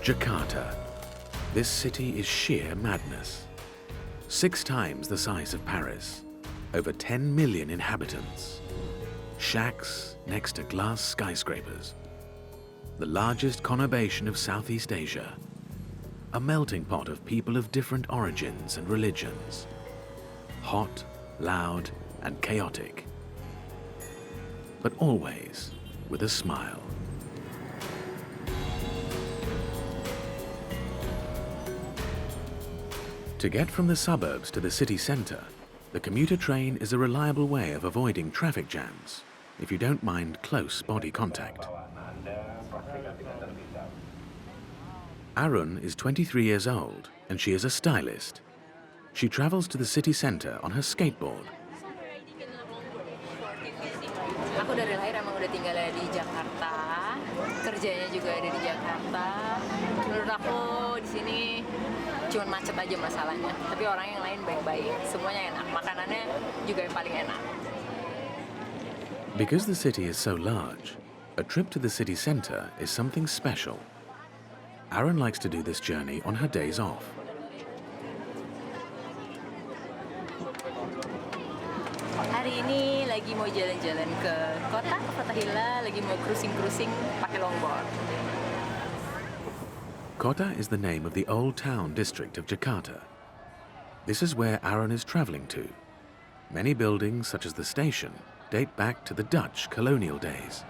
Jakarta. This city is sheer madness. 6 times the size of Paris, over 10 million inhabitants, shacks next to glass skyscrapers, the largest conurbation of Southeast Asia, a melting pot of people of different origins and religions, hot, loud, and chaotic, but always with a smile. To get from the suburbs to the city centre, the commuter train is a reliable way of avoiding traffic jams if you don't mind close body contact. Arun is 23 years old and she is a stylist. She travels to the city centre on her skateboard. Aku dari lahir emang udah tinggal di Jakarta, kerjanya juga ada di Jakarta. Menurut aku di sini cuma macet aja masalahnya, tapi orang yang lain baik-baik, semuanya enak, makanannya juga yang paling enak. Because the city is so large, a trip to the city centre is something special. Arun likes to do this journey on her days off. Hari ini lagi mau jalan-jalan ke kota Fatahillah, lagi mau cruising pakai longboard. Kota is the name of the old town district of Jakarta. This is where Arun is travelling to. Many buildings, such as the station, date back to the Dutch colonial days.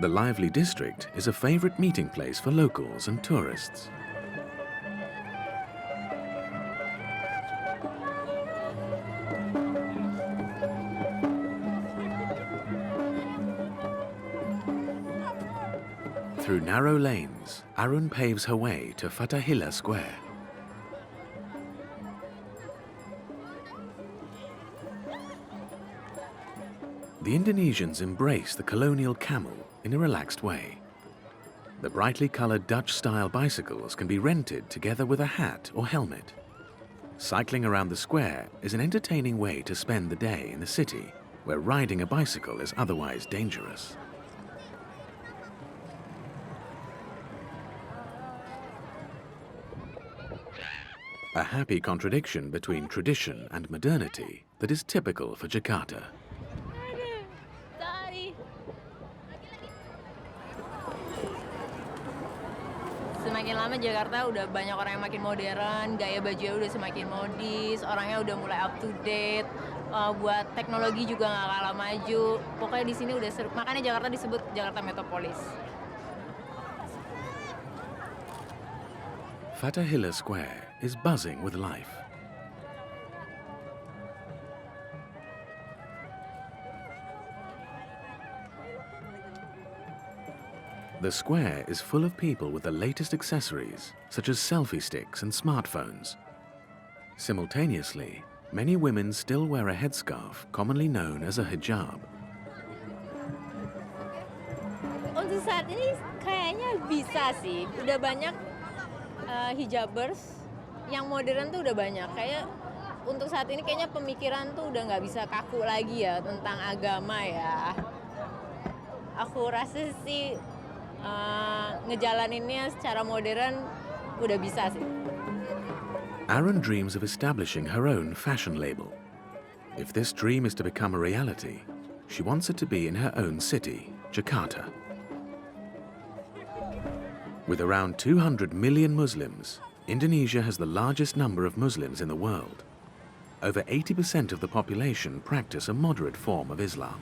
The lively district is a favourite meeting place for locals and tourists. Through narrow lanes, Arun paves her way to Fatahillah Square. The Indonesians embrace the colonial camel in a relaxed way. The brightly coloured Dutch-style bicycles can be rented together with a hat or helmet. Cycling around the square is an entertaining way to spend the day in the city, where riding a bicycle is otherwise dangerous. A happy contradiction between tradition and modernity that is typical for Jakarta. Semakin lama Jakarta udah banyak orang yang makin modern, gaya bajunya udah semakin modis, orangnya udah mulai up to date, buat teknologi juga nggak kalah maju. Pokoknya di sini udah seru, makanya Jakarta disebut Jakarta Metropolis. Fatahillah Square is buzzing with life. The square is full of people with the latest accessories, such as selfie sticks and smartphones. Simultaneously, many women still wear a headscarf commonly known as a hijab. Untuk saat ini kayaknya bisa sih, udah banyak hijabers yang modern tuh udah banyak. Kayak untuk saat ini kayaknya pemikiran tuh udah nggak bisa kaku lagi ya tentang agama ya. Aku rasa sih ngejalaninnya secara modern udah bisa sih. Arun dreams of establishing her own fashion label. If this dream is to become a reality, she wants it to be in her own city, Jakarta. With around 200 million Muslims, Indonesia has the largest number of Muslims in the world. Over 80% of the population practice a moderate form of Islam.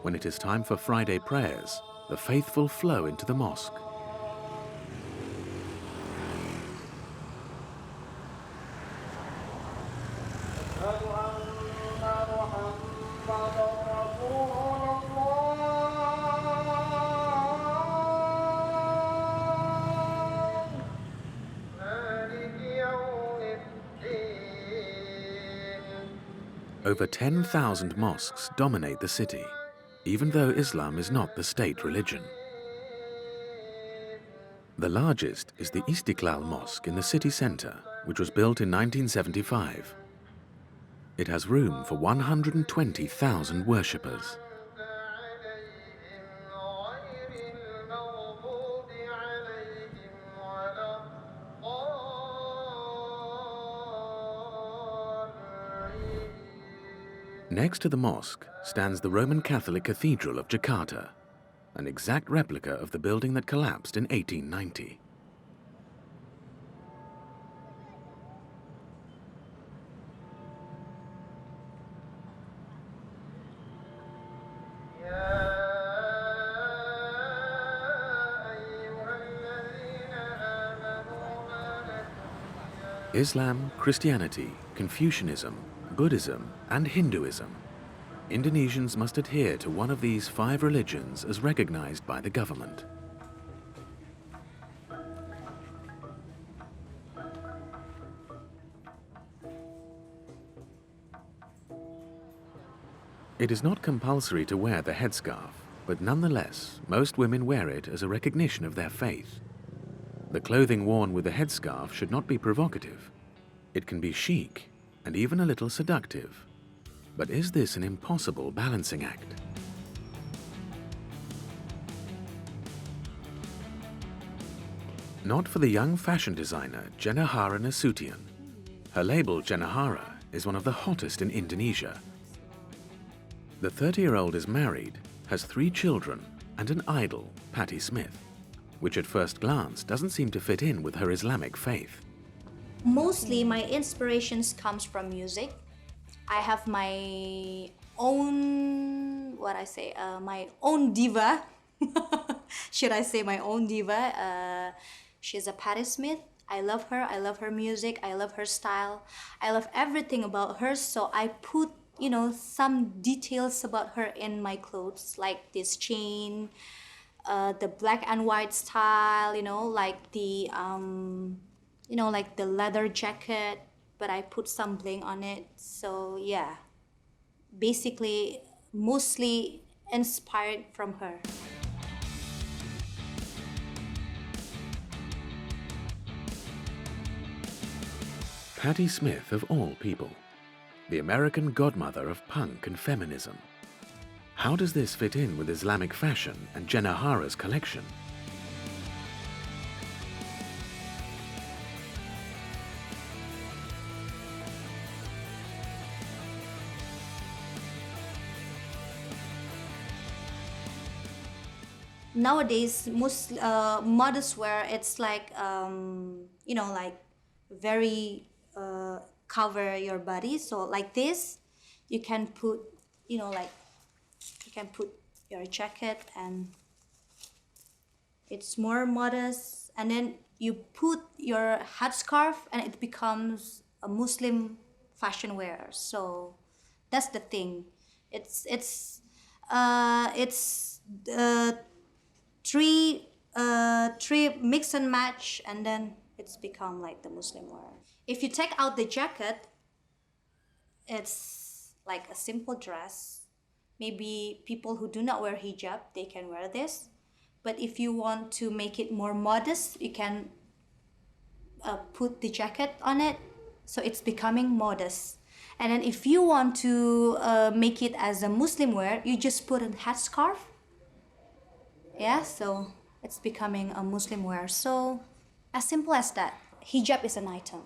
When it is time for Friday prayers, the faithful flow into the mosque. Over 10,000 mosques dominate the city, even though Islam is not the state religion. The largest is the Istiqlal Mosque in the city centre, which was built in 1975. It has room for 120,000 worshippers. Next to the mosque stands the Roman Catholic Cathedral of Jakarta, an exact replica of the building that collapsed in 1890. Islam, Christianity, Confucianism, Buddhism, and Hinduism. Indonesians must adhere to one of these 5 religions as recognized by the government. It is not compulsory to wear the headscarf, but nonetheless, most women wear it as a recognition of their faith. The clothing worn with the headscarf should not be provocative. It can be chic and even a little seductive. But is this an impossible balancing act? Not for the young fashion designer Jenahara Nasution. Her label Jenahara is one of the hottest in Indonesia. The 30-year-old is married, has 3 children, and an idol, Patti Smith, which at first glance doesn't seem to fit in with her Islamic faith. Mostly my inspirations comes from music. I have my own, my own diva. Should I say my own diva? She's a Patti Smith. I love her. I love her music. I love her style. I love everything about her. So I put, some details about her in my clothes, like this chain, the black and white style, like the, like the leather jacket, but I put some bling on it. So yeah, basically mostly inspired from her. Patti Smith of all people, the American godmother of punk and feminism. How does this fit in with Islamic fashion and Jenahara's collection? Nowadays, most modest wear, it's like, like very cover your body. So like this, you can put, you can put your jacket and it's more modest. And then you put your headscarf and it becomes a Muslim fashion wear. So that's the thing. It's three mix and match, and then it's become like the Muslim wear. If you take out the jacket, it's like a simple dress. Maybe people who do not wear hijab, they can wear this. But if you want to make it more modest, you can put the jacket on it, so it's becoming modest. And then if you want to make it as a Muslim wear, you just put a headscarf. Yeah, so it's becoming a Muslim wear. So as simple as that. Hijab is an item.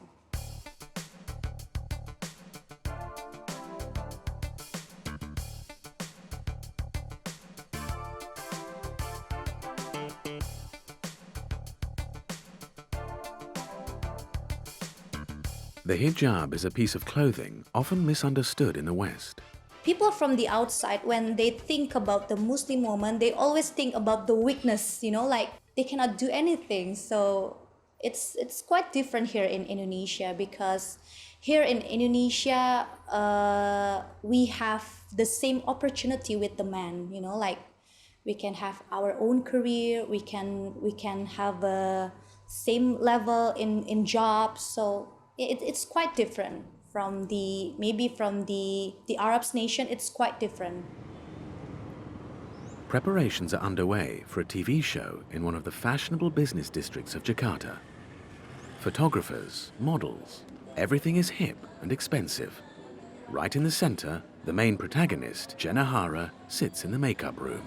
The hijab is a piece of clothing often misunderstood in the West. People from the outside, when they think about the Muslim woman, they always think about the weakness, like they cannot do anything. So it's quite different here in Indonesia, because here in Indonesia, we have the same opportunity with the man, like we can have our own career, we can have a same level in jobs. So it's quite different maybe from the Arab nation, it's quite different. Preparations are underway for a TV show in one of the fashionable business districts of Jakarta. Photographers, models, everything is hip and expensive. Right in the center, the main protagonist, Jenna Hara, sits in the makeup room.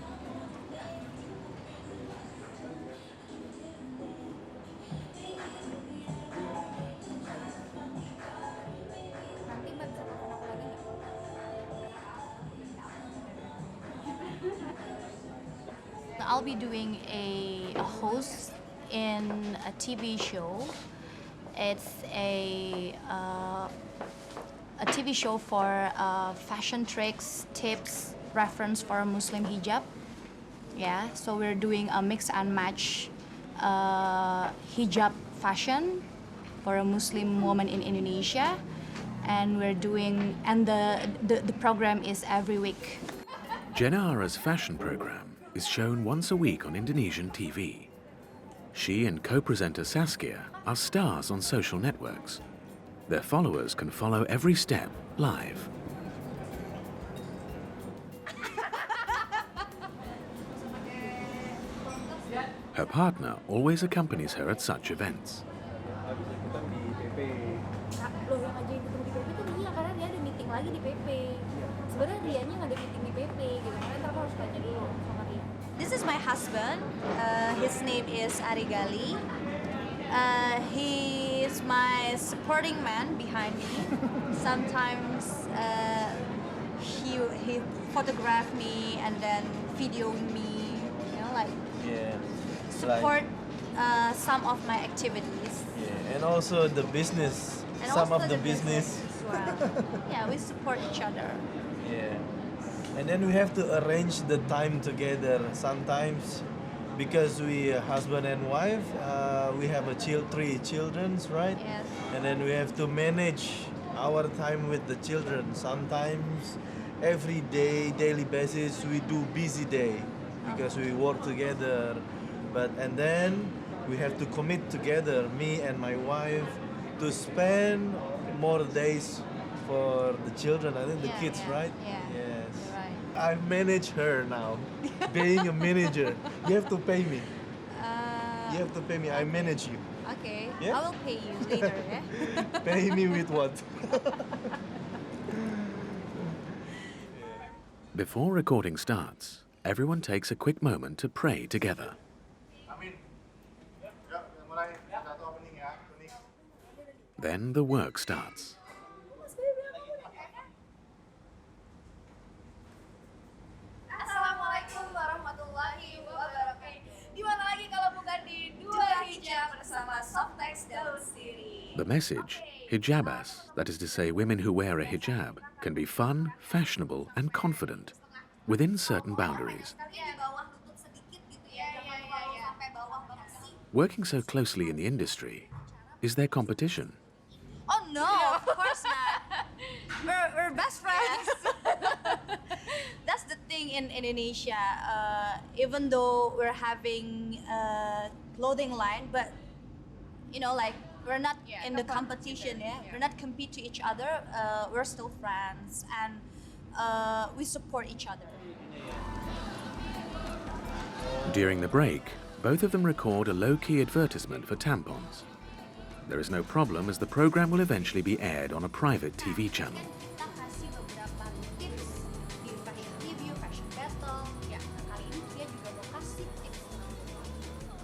I'll be doing a host in a TV show. It's a TV show for fashion tricks, tips, reference for Muslim hijab. Yeah, so we're doing a mix and match hijab fashion for a Muslim woman in Indonesia, and the program is every week. Jenna Hara's fashion program is shown once a week on Indonesian TV. She and co-presenter Saskia are stars on social networks. Their followers can follow every step live. Her partner always accompanies her at such events. Loh, yang ngajakin ketemu di PP tuh dia, karena dia ada meeting lagi di PP. Sebenarnya Riannya nggak ada meeting di PP gitu, makanya ntar aku harus tanya dulu sama Rian. This is my husband. His name is Arigali. He is my supporting man behind me. Sometimes he photograph me and then videoing me. You know, like support some of my activities. Yeah, and also the business. And Some also of the business. as well. Yeah, we support each other. Yeah. And then we have to arrange the time together. Sometimes, because we husband and wife, we have 3 children, right? Yes. And then we have to manage our time with the children. Sometimes, every day, daily basis, we do busy day because we work together. And then we have to commit together, me and my wife, to spend more days for the children. I think the kids, right? Yeah. Yes. You're right. I manage her now. Being a manager, you have to pay me. You have to pay me. I manage you. Okay. Yeah? I will pay you later. Yeah. Pay me with what? Before recording starts, everyone takes a quick moment to pray together. Then the work starts. Assalamualaikum warahmatullahi wabarakatuh. Di mana lagi kalau bukan di Dua Hijab bersama Subtext Daun Siri. The message, hijabas, that is to say women who wear a hijab, can be fun, fashionable and confident within certain boundaries. Tapi di bawah tutup sedikit gitu ya. Jangan kalau sampai bawah banget. Working so closely in the industry, is there competition? Oh no, of course not. We're best friends. That's the thing in Indonesia. Even though we're having a clothing line, but you know, like we're not in the competition. We're not compete to each other. We're still friends, and we support each other. During the break, both of them record a low-key advertisement for tampons. There is no problem as the program will eventually be aired on a private TV channel. Kita kasih beberapa tips di fashion review, fashion battle. Ya, kali ini dia juga mau kasih tips.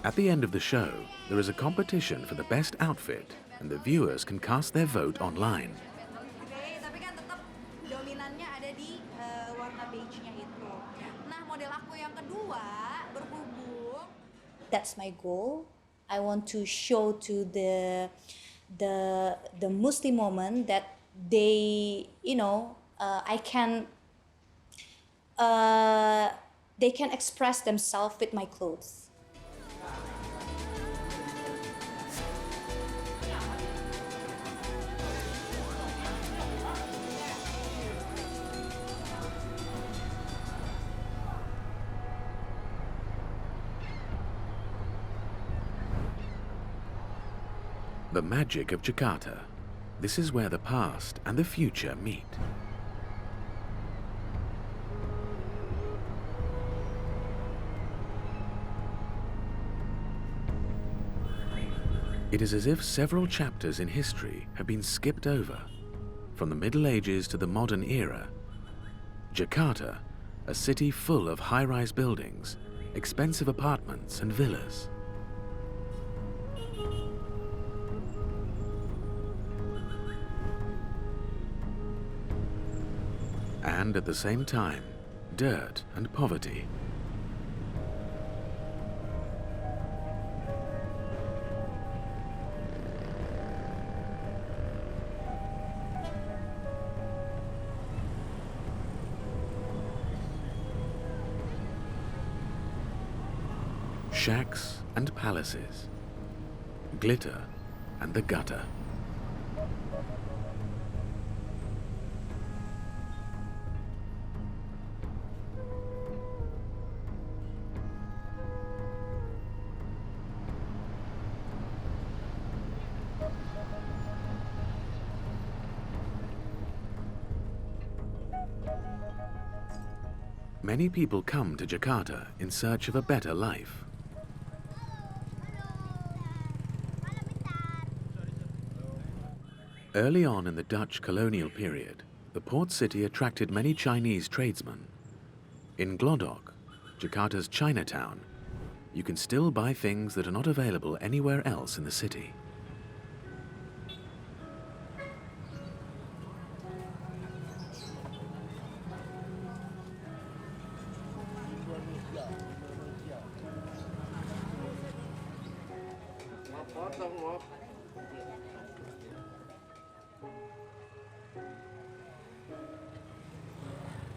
At the end of the show, there is a competition for the best outfit and the viewers can cast their vote online. Tapi kan tetap dominannya ada di warna beige-nya itu. Nah, model aku yang kedua berhubung. That's my goal. I want to show to the Muslim woman that they, you know, they can express themselves with my clothes. The magic of Jakarta, This is where the past and the future meet. It is as if several chapters in history have been skipped over, from the Middle Ages to the modern era. Jakarta, a city full of high-rise buildings, expensive apartments and villas. And at the same time, dirt and poverty. Shacks and palaces, glitter and the gutter. Many people come to Jakarta in search of a better life. Early on in the Dutch colonial period, the port city attracted many Chinese tradesmen. In Glodok, Jakarta's Chinatown, you can still buy things that are not available anywhere else in the city.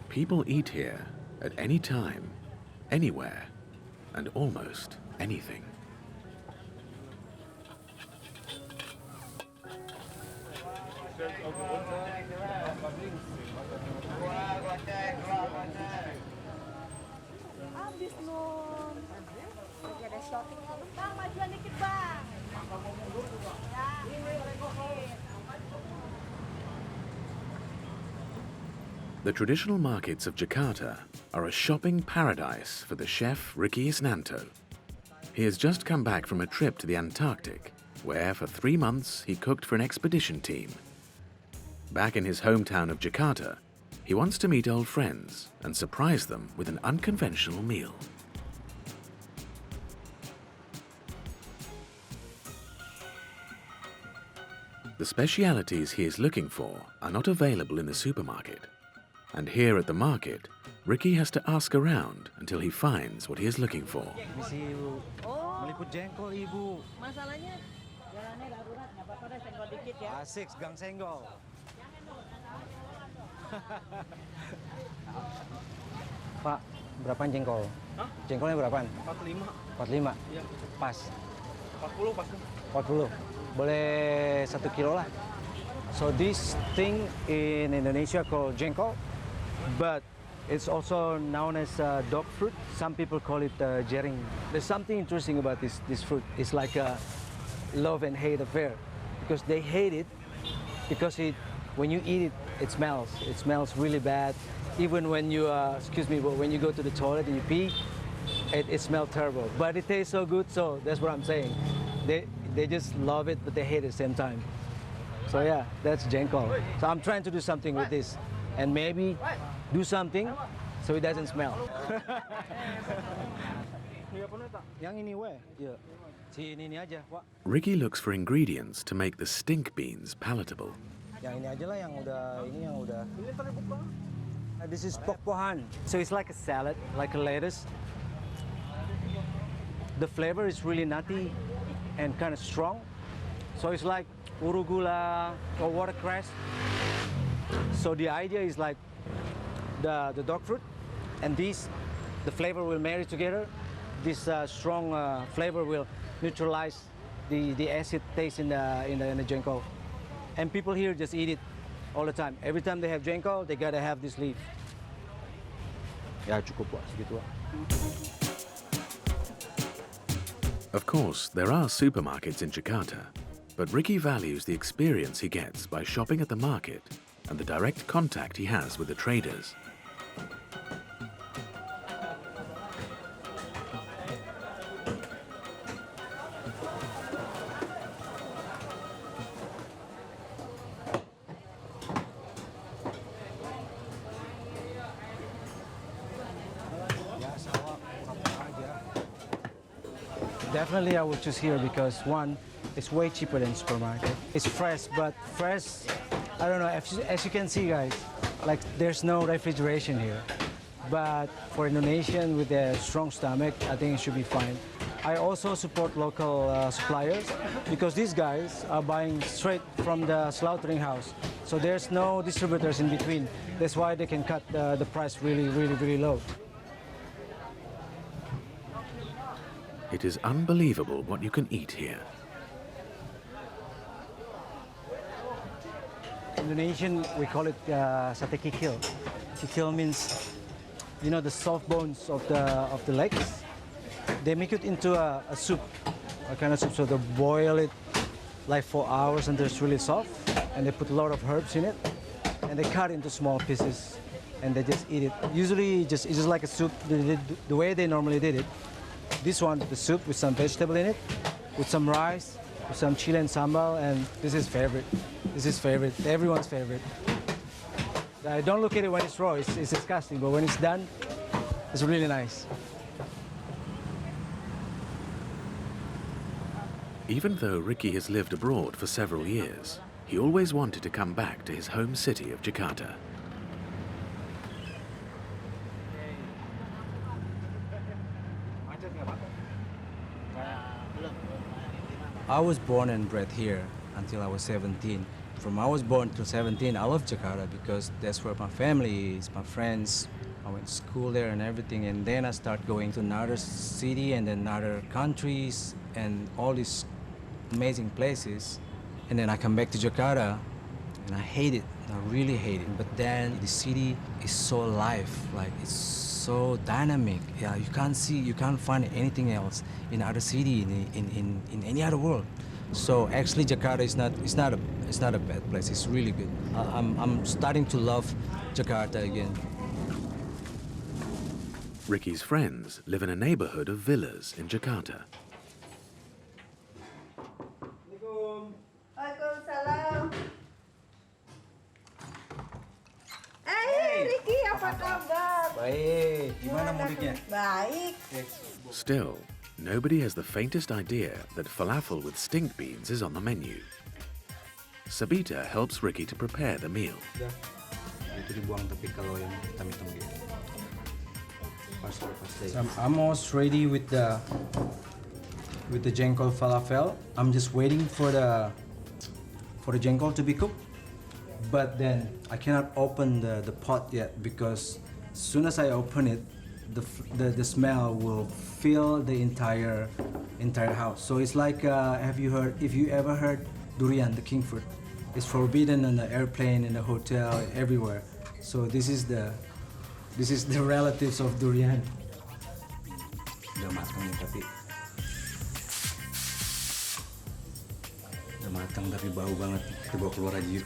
People eat here at any time, anywhere, and almost anything. Bang, majuan dikit bang. The traditional markets of Jakarta are a shopping paradise for the chef Ricky Isnanto. He has just come back from a trip to the Antarctic, where for 3 months he cooked for an expedition team. Back in his hometown of Jakarta, he wants to meet old friends and surprise them with an unconventional meal. The specialities he is looking for are not available in the supermarket. And here at the market, Ricky has to ask around until he finds what he is looking for. Misi Ibu. Meliput jengkol Ibu. Masalahnya jalannya darurat, nggak apa-apa deh, senggol dikit ya. Asik, gang senggol. Pak, berapaan jengkol? Hah? Jengkolnya berapaan? 45. 45? Iya. Pas. 40 pas. 40. Boleh 1 kilo lah. So this thing in Indonesia called jengkol, but it's also known as dog fruit. Some people call it jaring. There's something interesting about this fruit. It's like a love and hate affair, because they hate it because when you eat it, it smells. It smells really bad. Even when you, when you go to the toilet and you pee, it smells terrible. But it tastes so good, so that's what I'm saying. They just love it, but they hate it at the same time. So yeah, that's jengkol. So I'm trying to do something with this, and maybe do something so it doesn't smell. Yang ini weh, ya. Si ini aja, Wak. Ricky looks for ingredients to make the stink beans palatable. Yang ini aja lah, yang udah. This is pok-pohan. So it's like a salad, like a lettuce. The flavor is really nutty and kind of strong. So it's like urugula or watercress. So the idea is like the dog fruit and the flavor will marry together. This strong flavor will neutralize the acid taste in the jengkol. And people here just eat it all the time. Every time they have jengkol, they gotta have this leaf. Ya cukup Wak, segitu Wak. Of course, there are supermarkets in Jakarta, But Ricky values the experience he gets by shopping at the market and the direct contact he has with the traders. Definitely I would choose here because one, it's way cheaper than supermarket. It's fresh, but fresh, I don't know, as you can see guys, like there's no refrigeration here. But for Indonesian with a strong stomach, I think it should be fine. I also support local suppliers because these guys are buying straight from the slaughtering house. So there's no distributors in between. That's why they can cut the price really low. It is unbelievable what you can eat here. Indonesian, we call it sate kikil. Kikil means, you know, the soft bones of the legs. They make it into a soup, a kind of soup. So they boil it like 4 hours until it's really soft, and they put a lot of herbs in it, and they cut into small pieces, and they just eat it. Usually, it's just like a soup. The way they normally did it. This one, the soup with some vegetable in it, with some rice, with some chili and sambal, and this is favorite. This is favorite, everyone's favorite. Don't look at it when it's raw, it's disgusting, but when it's done, it's really nice. Even though Ricky has lived abroad for several years, he always wanted to come back to his home city of Jakarta. I was born and bred here until I was 17. From I was born to 17, I love Jakarta because that's where my family is, my friends. I went to school there and everything, and then I start going to another city and then other countries and all these amazing places. And then I come back to Jakarta and I hate it. I really hate it. But then the city is so alive, like it's so dynamic. Yeah, you can't find anything else in other city in any other world. So actually, Jakarta is not a bad place. It's really good. I'm starting to love Jakarta again. Ricky's friends live in a neighborhood of villas in Jakarta. Waalaikumsalam. Hey, Ricky, apa kabar? Baik, gimana mudiknya? Baik. Still, nobody has the faintest idea that falafel with stink beans is on the menu. Sabita helps Ricky to prepare the meal. Itu dibuang, tapi kalau yang hitam-hitam gitu. So I'm almost ready with the jengkol falafel. I'm just waiting for the jengkol to be cooked. But then I cannot open the pot yet because as soon as I open it, the smell will fill the entire house. So it's like if you ever heard durian, the king fruit? It's forbidden on the airplane, in the hotel, everywhere. So this is the relatives of durian. Udah matang nih tapi udah matang tapi bau banget. Kita bawa keluar aja yuk.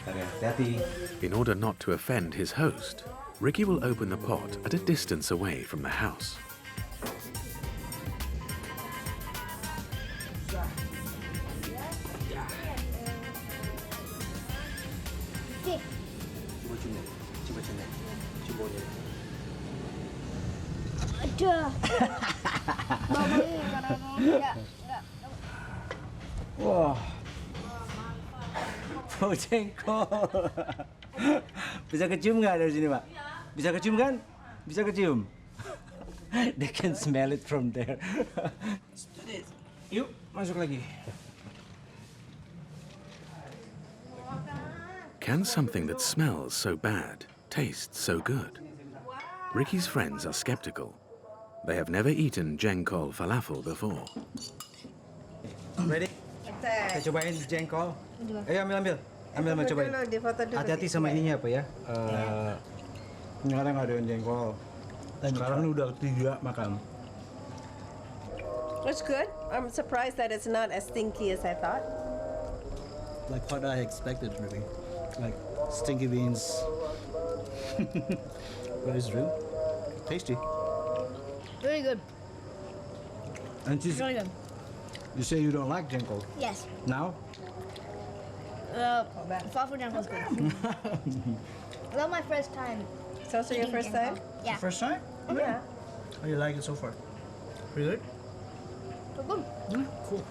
Hati-hati. In order not to offend his host, Ricky will open the pot at a distance away from the house. Ada. Wah, bau jengkol. Bisa kecium nggak dari sini, Pak? Bisa kecium kan? Bisa kecium. They can smell it from there. Yuk, masuk lagi. Can something that smells so bad taste so good? Ricky's friends are skeptical. They have never eaten jengkol falafel before. Ready? Kita cobain jengkol. Ayo ambil cobain. Hati-hati sama ininya apa ya? Sekarang ada jengkol. Sekarang ini udah 3 makan. It's good. I'm surprised that it's not as stinky as I thought. Like what I expected, really. Like stinky beans. But it's real. Tasty. Really good. And Really good. you say you don't like jengkol. Yes. Now? Falafel jangkol's good. Well, my first time. It's also your eating first jangkol. time? Yeah. First time? Yeah. How you like it so far? Pretty good? Good. Cool.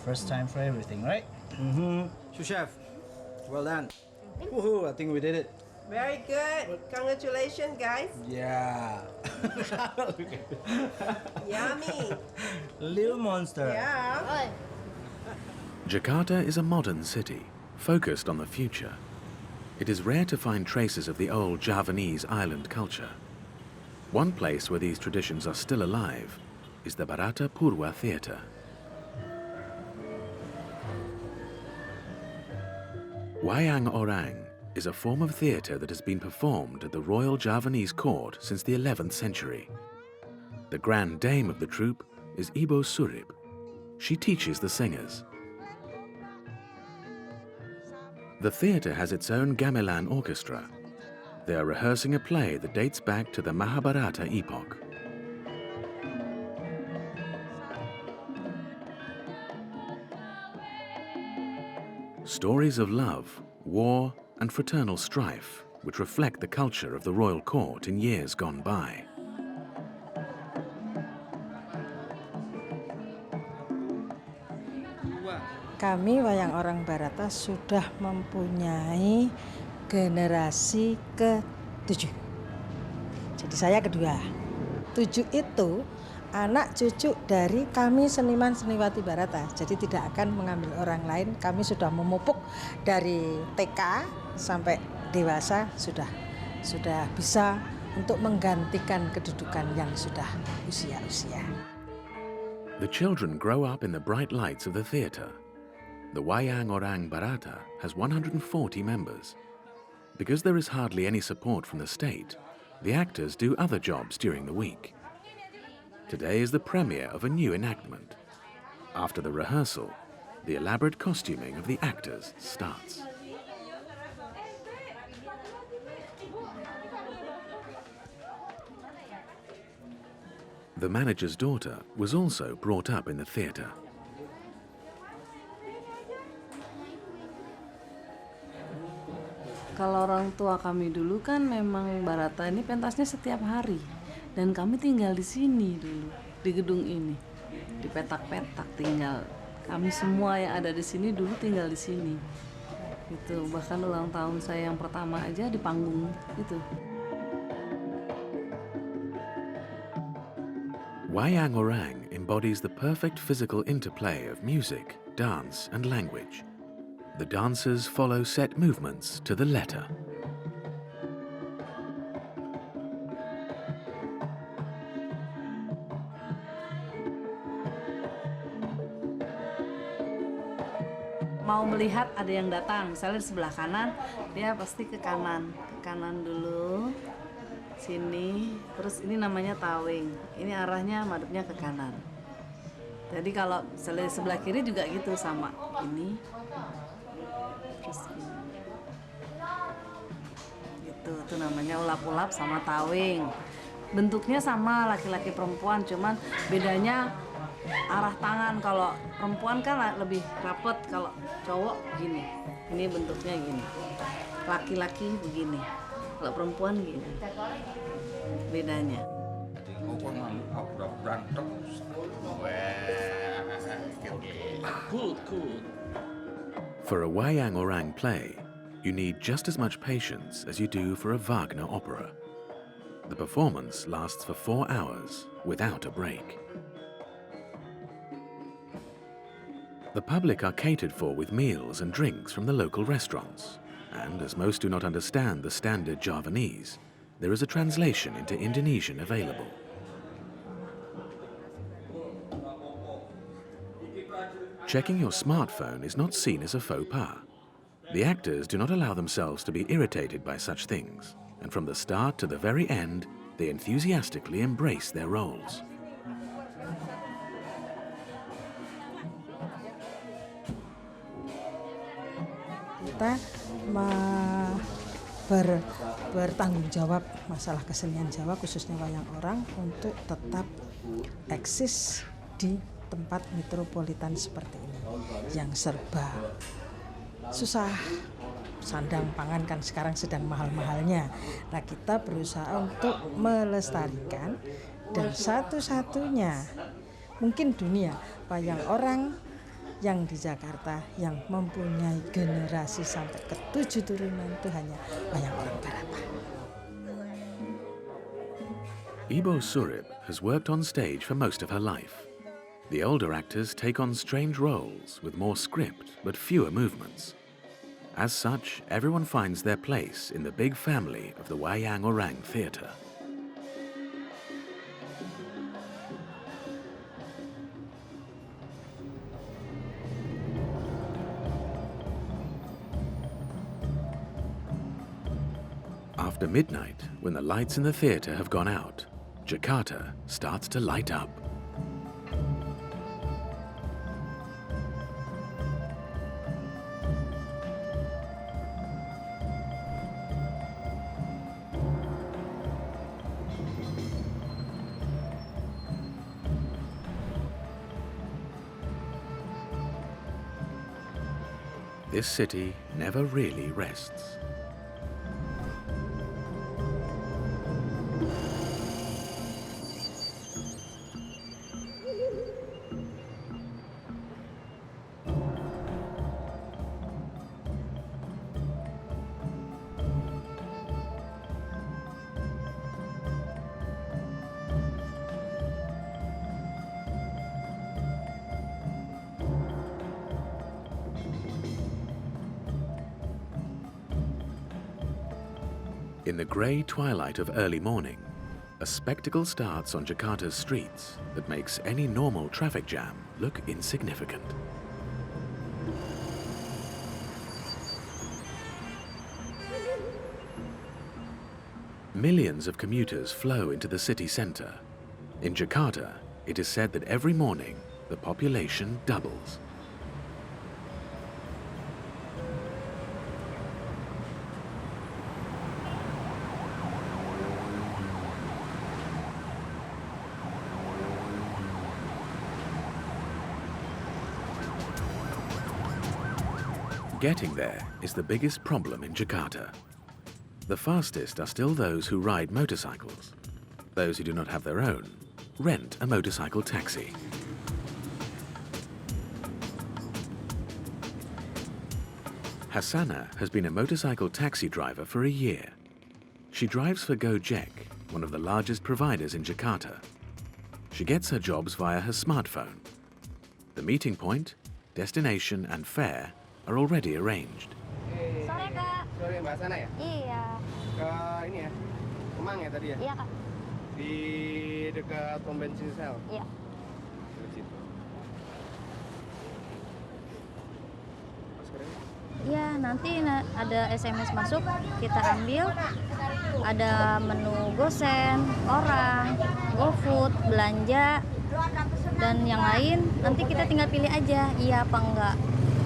First time for everything, right? Mm-hmm. Sous chef, well done. Woohoo, I think we did it. Very good. Congratulations, guys. Yeah. Yummy. Little monster. Yeah. Good. Jakarta is a modern city, focused on the future. It is rare to find traces of the old Javanese island culture. One place where these traditions are still alive is the Barata Purwa Theatre. Wayang Orang is a form of theatre that has been performed at the Royal Javanese Court since the 11th century. The grand dame of the troupe is Ibo Surip. She teaches the singers. The theatre has its own gamelan orchestra. They are rehearsing a play that dates back to the Mahabharata epoch. Stories of love, war, and fraternal strife, which reflect the culture of the royal court in years gone by. Kami Wayang Orang Barata sudah mempunyai generasi ke-7. Jadi saya kedua. 7 itu anak cucu dari kami seniman seniwati Barata. Jadi tidak akan mengambil orang lain. Kami sudah memupuk dari TK sampai dewasa sudah bisa untuk menggantikan kedudukan yang sudah usia-usia. The children grow up in the bright lights of the theatre. The Wayang Orang Barata has 140 members. Because there is hardly any support from the state, the actors do other jobs during the week. Today is the premiere of a new enactment. After the rehearsal, the elaborate costuming of the actors starts. The manager's daughter was also brought up in the theatre. Kalau orang tua kami dulu kan memang Barata ini pentasnya setiap hari. Dan kami tinggal di sini dulu, di gedung ini. Di petak-petak tinggal. Kami semua yang ada di sini dulu tinggal di sini. Gitu. Bahkan ulang tahun saya yang pertama aja di panggung itu. Wayang Orang embodies the perfect physical interplay of music, dance, and language. The dancers follow set movements to the letter. Mau melihat ada yang datang, misalnya di sebelah kanan, dia pasti ke kanan dulu, sini, terus ini namanya tawing, ini arahnya madepnya ke kanan. Jadi kalau misalnya di sebelah kiri juga gitu sama, ini, terus ini. Gitu, itu namanya ulap-ulap sama tawing. Bentuknya sama laki-laki perempuan, cuman bedanya arah tangan. Kalau perempuan kan lebih rapet, kalau cowok gini. Ini bentuknya gini. Laki-laki begini. Kalau perempuan gini. Bedanya. For a Wayang Orang play, you need just as much patience as you do for a Wagner opera. The performance lasts for 4 hours without a break. The public are catered for with meals and drinks from the local restaurants, and as most do not understand the standard Javanese, there is a translation into Indonesian available. Checking your smartphone is not seen as a faux pas. The actors do not allow themselves to be irritated by such things, and from the start to the very end, they enthusiastically embrace their roles. kita bertanggung jawab masalah kesenian Jawa khususnya wayang orang untuk tetap eksis di tempat metropolitan seperti ini yang serba susah. Sandang pangan kan sekarang sedang mahal-mahalnya. Nah, kita berusaha untuk melestarikan, dan satu-satunya mungkin dunia wayang orang yang di Jakarta yang mempunyai generasi sampai ke 7 turunan itu hanya wayang orang Barata. Ibo Surip has worked on stage for most of her life. The older actors take on strange roles with more script but fewer movements. As such, everyone finds their place in the big family of the Wayang Orang Theatre. After midnight, when the lights in the theatre have gone out, Jakarta starts to light up. This city never really rests. In the grey twilight of early morning, a spectacle starts on Jakarta's streets that makes any normal traffic jam look insignificant. Millions of commuters flow into the city centre. In Jakarta, it is said that every morning the population doubles. Getting there is the biggest problem in Jakarta. The fastest are still those who ride motorcycles. Those who do not have their own rent a motorcycle taxi. Hassana has been a motorcycle taxi driver for a year. She drives for Gojek, one of the largest providers in Jakarta. She gets her jobs via her smartphone. The meeting point, destination and fare are already arranged. Sore, Kak. Sore Mbak Sana ya? Iya. Ke ini ya? Kemang ya tadi ya? Iya, Kak. Di dekat pom bensin sel? Iya. Dekat situ. Iya, nanti ada SMS masuk, kita ambil. Ada menu GoSend, orang, GoFood, belanja, dan yang lain nanti kita tinggal pilih aja, iya apa enggak.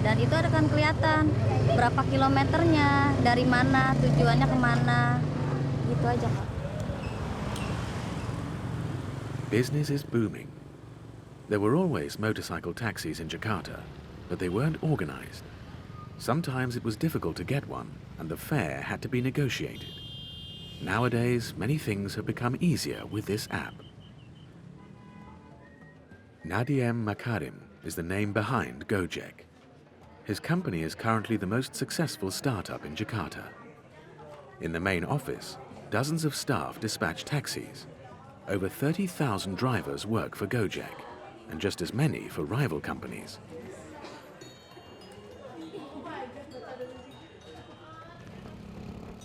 Dan itu akan kelihatan berapa kilometernya, dari mana, tujuannya kemana, gitu aja, Kak. Business is booming. There were always motorcycle taxis in Jakarta, but they weren't organized. Sometimes it was difficult to get one, and the fare had to be negotiated. Nowadays, many things have become easier with this app. Nadiem Makarim is the name behind Gojek. His company is currently the most successful startup in Jakarta. In the main office, dozens of staff dispatch taxis. Over 30,000 drivers work for Gojek, and just as many for rival companies.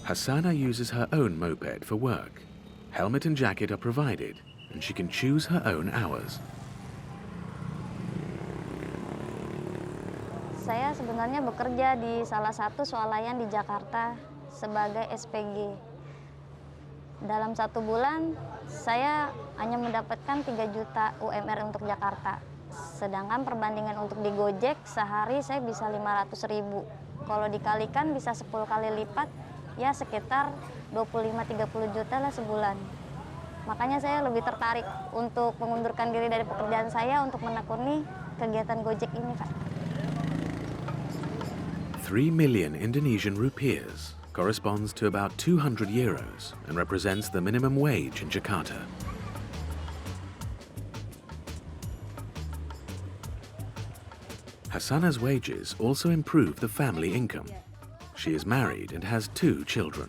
Hassana uses her own moped for work. Helmet and jacket are provided, and she can choose her own hours. Saya sebenarnya bekerja di salah satu swalayan di Jakarta sebagai SPG. Dalam 1 bulan, saya hanya mendapatkan 3 juta UMR untuk Jakarta. Sedangkan perbandingan untuk di Gojek, sehari saya bisa 500.000. Kalau dikalikan bisa 10 kali lipat, ya sekitar 25-30 juta lah sebulan. Makanya saya lebih tertarik untuk mengundurkan diri dari pekerjaan saya untuk menekuni kegiatan Gojek ini, Pak. 3 million Indonesian rupiahs corresponds to about 200 euros and represents the minimum wage in Jakarta. Hassana's wages also improve the family income. She is married and has 2 children.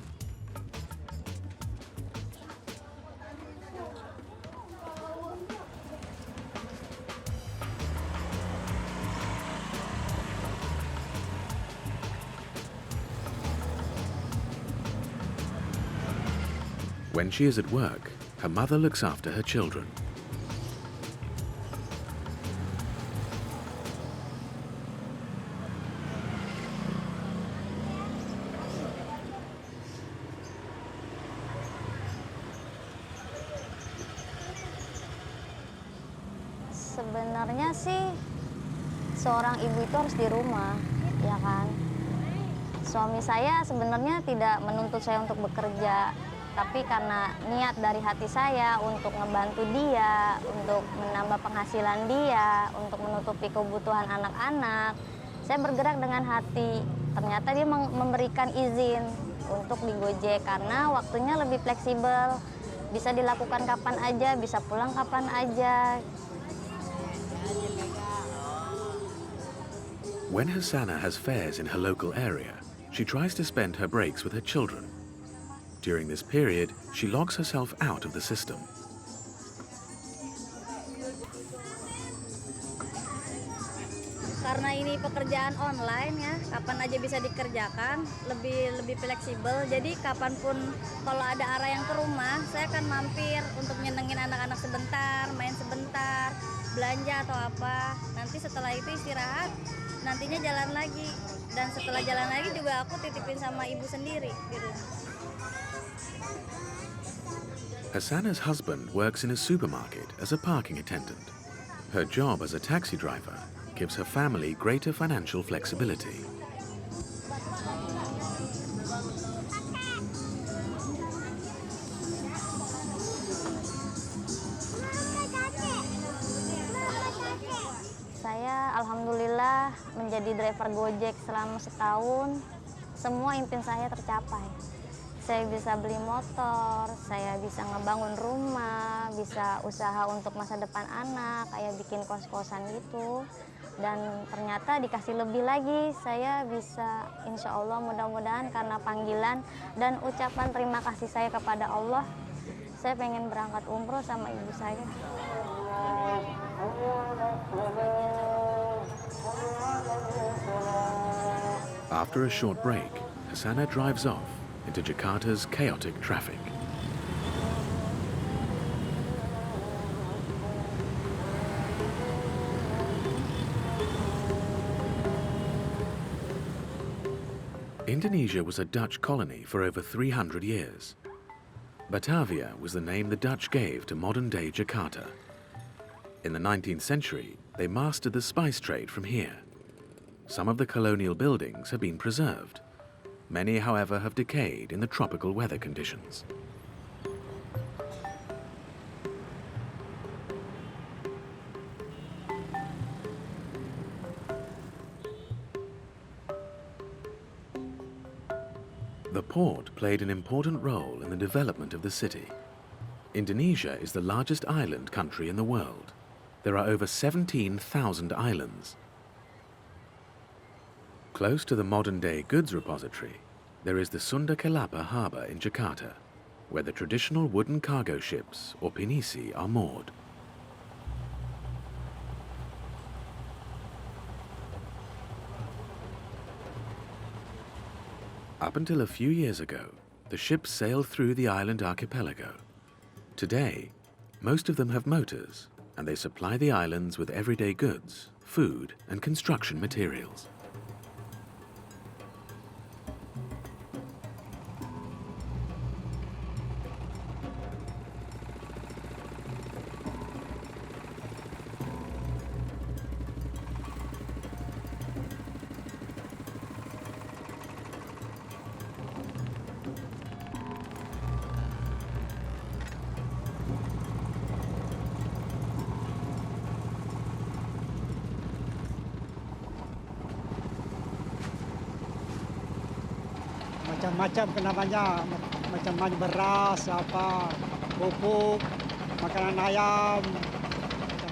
When she is at work, her mother looks after her children. Sebenarnya sih seorang ibu itu harus di rumah, ya kan? Suami saya sebenarnya tidak menuntut saya untuk bekerja, tapi karena niat dari hati saya untuk ngebantu dia, untuk menambah penghasilan dia, untuk menutupi kebutuhan anak-anak, saya bergerak dengan hati. Ternyata dia memberikan izin untuk di Gojek karena waktunya lebih fleksibel, bisa dilakukan kapan aja, bisa pulang kapan aja. When Hassana has fares in her local area, she tries to spend her breaks with her children. During this period, she logs herself out of the system. Karena ini pekerjaan online ya, kapan aja bisa dikerjakan, lebih fleksibel. Jadi kapanpun kalau ada arah yang ke rumah, saya akan mampir untuk nyenengin anak-anak sebentar, main sebentar, belanja atau apa. Nanti setelah itu istirahat, nantinya jalan lagi. Dan setelah jalan lagi juga aku titipin sama ibu sendiri di rumah. Hassana's husband works in a supermarket as a parking attendant. Her job as a taxi driver gives her family greater financial flexibility. Saya alhamdulillah menjadi driver Gojek selama setahun. Semua impian saya tercapai. Saya bisa beli motor, saya bisa ngebangun rumah, bisa usaha untuk masa depan anak, kayak bikin kos-kosan gitu. Dan ternyata dikasih lebih lagi, saya bisa insya Allah mudah-mudahan karena panggilan dan ucapan terima kasih saya kepada Allah, saya pengen berangkat umroh sama ibu saya. After a short break, Hassana drives off into Jakarta's chaotic traffic. Indonesia was a Dutch colony for over 300 years. Batavia was the name the Dutch gave to modern-day Jakarta. In the 19th century, they mastered the spice trade from here. Some of the colonial buildings have been preserved. Many, however, have decayed in the tropical weather conditions. The port played an important role in the development of the city. Indonesia is the largest island country in the world. There are over 17,000 islands. Close to the modern-day goods repository, there is the Sunda Kelapa harbour in Jakarta, where the traditional wooden cargo ships, or pinisi, are moored. Up until a few years ago, the ships sailed through the island archipelago. Today, most of them have motors, and they supply the islands with everyday goods, food, and construction materials. macam-macam namanya, macam beras, apa, pupuk, makanan ayam,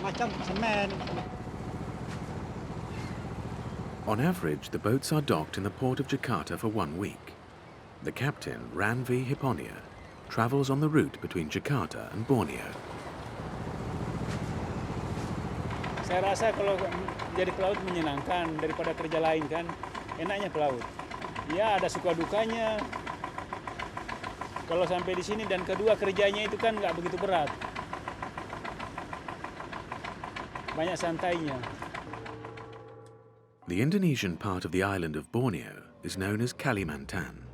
macam-macam semen. On average, the boats are docked in the port of Jakarta for 1 week. The captain, Ranvi Hipponia, travels on the route between Jakarta and Borneo. Saya rasa kalau jadi pelaut menyenangkan daripada kerja lain kan, enaknya pelaut. Ya ada suka dukanya. Kalau sampai di sini dan kedua kerjanya itu kan nggak begitu berat. Banyak santainya. The Indonesian part of the island of Borneo is known as Kalimantan.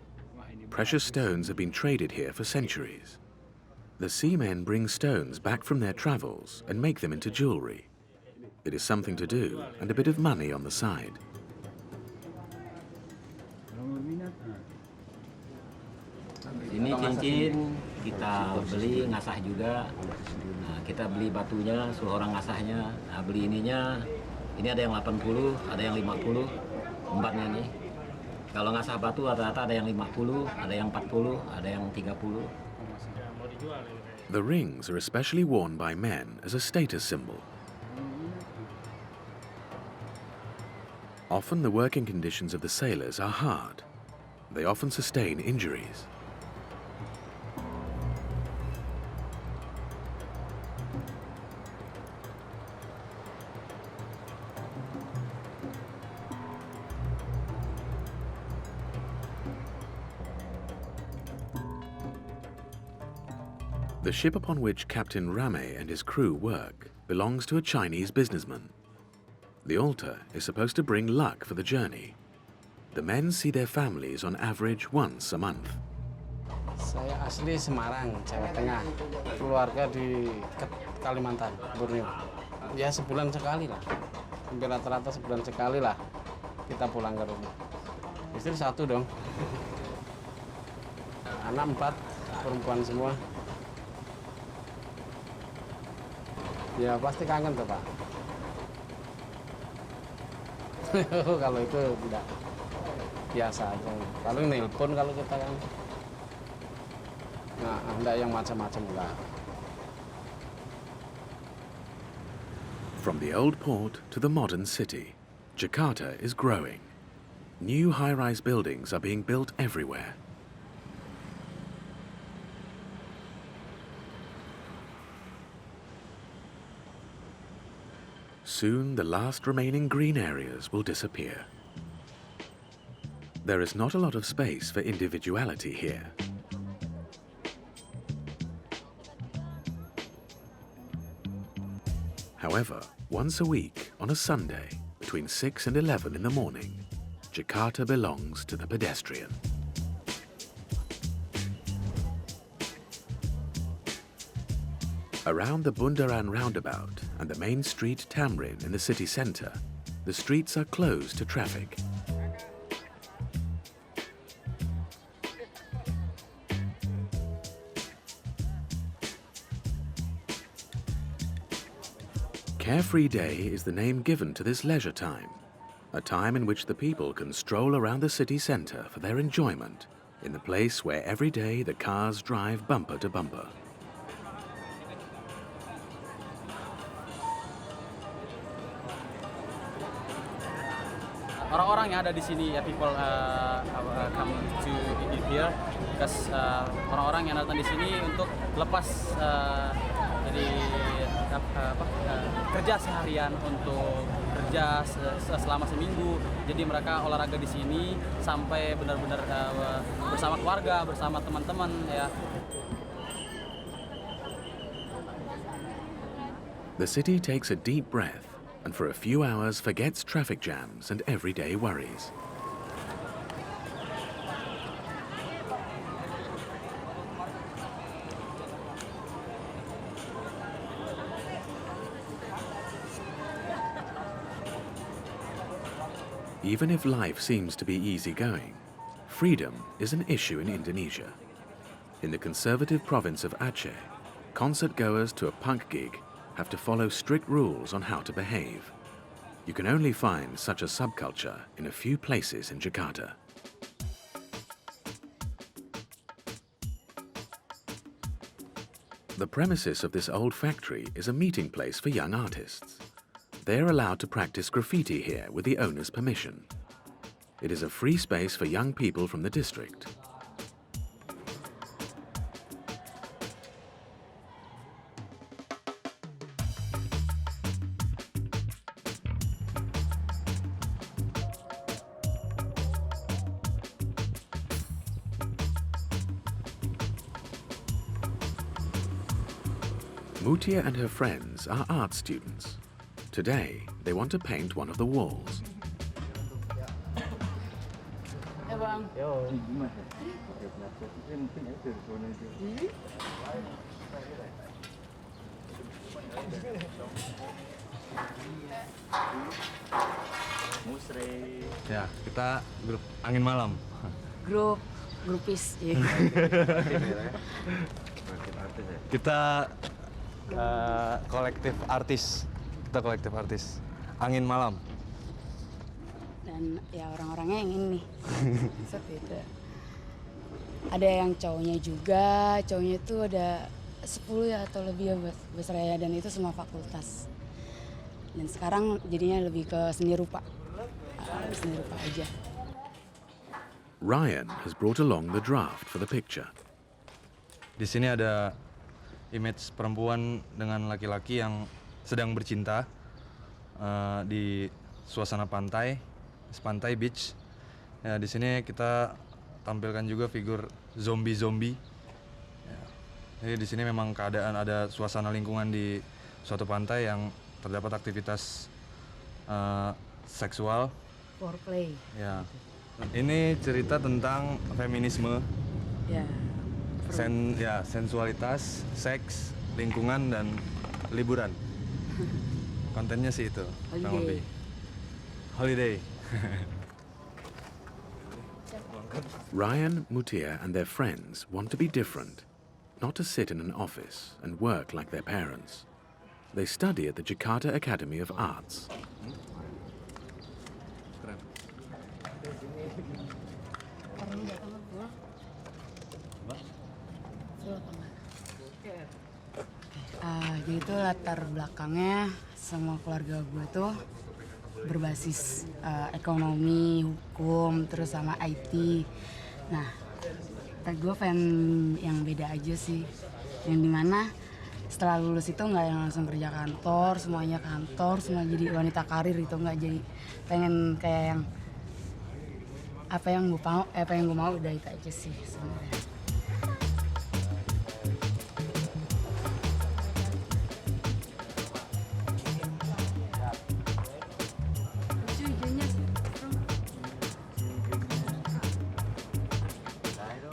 Precious stones have been traded here for centuries. The seamen bring stones back from their travels and make them into jewelry. It is something to do and a bit of money on the side. Ini cincin kita beli ngasah juga. Nah, kita beli batunya, suruh orang ngasahnya. Nah, beli ininya. Ini ada yang 80, ada yang 50, empatnya nih. Kalau ngasah batu rata-rata ada yang 50, ada yang 40, ada yang 30. The rings are especially worn by men as a status symbol. Often the working conditions of the sailors are hard. They often sustain injuries. The ship upon which Captain Rame and his crew work belongs to a Chinese businessman. The altar is supposed to bring luck for the journey. The men see their families on average once a month. Saya asli Semarang, Jawa Tengah. Keluarga di Kalimantan, Borneo. Ya sebulan sekali lah. Hampir rata-rata sebulan sekali lah kita pulang ke rumah. Istri 1 dong. Anak 4, perempuan semua. Ya pasti kangen tuh Pak. Kalau itu tidak biasa aja. Paling nelpon kalau kita kan. Nah, enggak yang macam-macam enggak. From the old port to the modern city, Jakarta is growing. New high-rise buildings are being built everywhere. Soon, the last remaining green areas will disappear. There is not a lot of space for individuality here. However, once a week, on a Sunday, between 6 and 11 in the morning, Jakarta belongs to the pedestrian. Around the Bundaran roundabout and the main street Tamrin in the city centre, the streets are closed to traffic. Carefree Day is the name given to this leisure time, a time in which the people can stroll around the city centre for their enjoyment, in the place where every day the cars drive bumper to bumper. Orang-orang yang ada di sini, ya people come to here because orang-orang yang datang di sini untuk lepas dari kerja seharian, untuk kerja selama seminggu. Jadi mereka olahraga di sini sampai benar-benar bersama keluarga, bersama teman-teman ya. The city takes a deep breath and for a few hours forgets traffic jams and everyday worries. Even if life seems to be easygoing, freedom is an issue in Indonesia. In the conservative province of Aceh, concert goers to a punk gig have to follow strict rules on how to behave. You can only find such a subculture in a few places in Jakarta. The premises of this old factory is a meeting place for young artists. They're allowed to practice graffiti here with the owner's permission. It is a free space for young people from the district. Mutia and her friends are art students. Today, they want to paint one of the walls. Ya, kita grup angin malam. Grupis. Ya. Kita kolektif artis. Angin malam. Dan ya orang-orangnya yang ini. Beda. Ada yang cowoknya juga, cowoknya itu ada 10 ya atau lebih ya buat saya, dan itu semua fakultas. Dan sekarang jadinya lebih ke seni rupa. Seni rupa aja. Ryan has brought along the draft for the picture. Di sini ada image perempuan dengan laki-laki yang sedang bercinta di suasana pantai beach. Ya, di sini kita tampilkan juga figur zombie. Ya. Jadi di sini memang keadaan ada suasana lingkungan di suatu pantai yang terdapat aktivitas seksual. Foreplay. Ya. Ini cerita tentang feminisme. Ya. Sensualitas, seks, lingkungan, dan liburan. Kontennya sih itu. Holiday. Ryan, Mutia and their friends want to be different, not to sit in an office and work like their parents. They study at the Jakarta Academy of Arts. Jadi itu latar belakangnya semua keluarga gue tuh berbasis ekonomi, hukum, terus sama IT. Nah, gue pengen yang beda aja sih, yang dimana setelah lulus itu nggak yang langsung kerja kantor, semuanya kantor, semua jadi wanita karir itu nggak, jadi pengen kayak yang apa yang gue mau udah itu aja sih sebenarnya.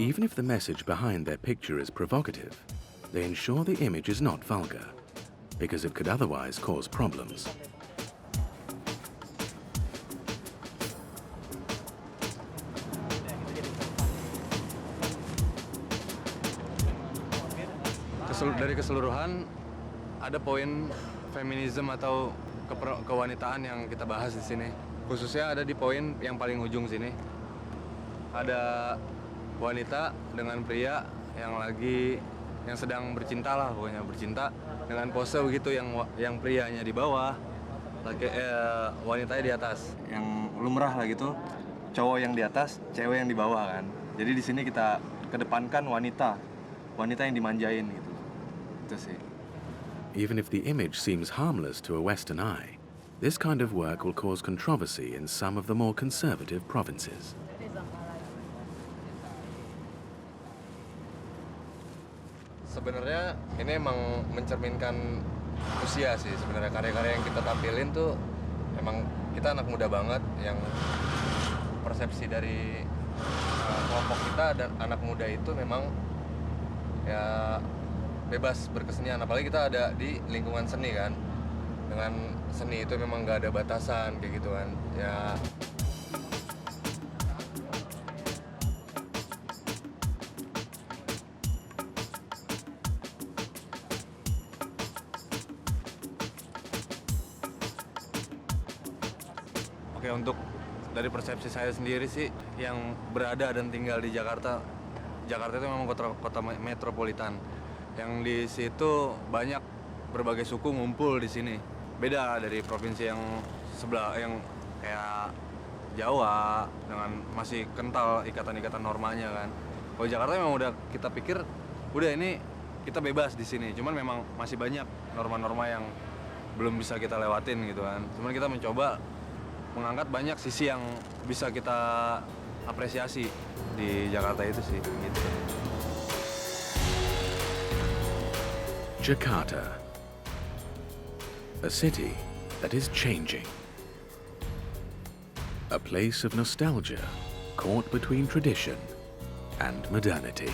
Even if the message behind their picture is provocative, they ensure the image is not vulgar, because it could otherwise cause problems. Dari keseluruhan, ada poin feminisme atau kewanitaan yang kita bahas di sini. Khususnya ada di poin yang paling ujung sini. Ada wanita dengan pria yang sedang bercinta lah, pokoknya bercinta dengan pose begitu, yang prianya di bawah, wanitanya di atas. Yang lumrah lah gitu, cowok yang di atas, cewek yang di bawah kan. Jadi di sini kita kedepankan wanita yang dimanjain gitu. Itu sih. Even if the image seems harmless to a Western eye, this kind of work will cause controversy in some of the more conservative provinces. Sebenarnya ini emang mencerminkan usia sih sebenarnya. Karya-karya yang kita tampilin tuh emang kita anak muda banget, yang persepsi dari kelompok kita dan anak muda itu memang ya bebas berkesenian, apalagi kita ada di lingkungan seni kan. Dengan seni itu memang gak ada batasan kayak gitu kan. Ya Oke, untuk dari persepsi saya sendiri sih, yang berada dan tinggal di Jakarta itu memang kota metropolitan. Yang di situ banyak berbagai suku ngumpul di sini. Beda dari provinsi yang sebelah, yang kayak Jawa dengan masih kental ikatan-ikatan normanya kan. Kalau Jakarta memang udah kita pikir udah ini kita bebas di sini. Cuman memang masih banyak norma-norma yang belum bisa kita lewatin gitu kan. Cuman kita mencoba mengangkat banyak sisi yang bisa kita apresiasi di Jakarta itu sih gitu. Jakarta, a city that is changing. A place of nostalgia caught between tradition and modernity.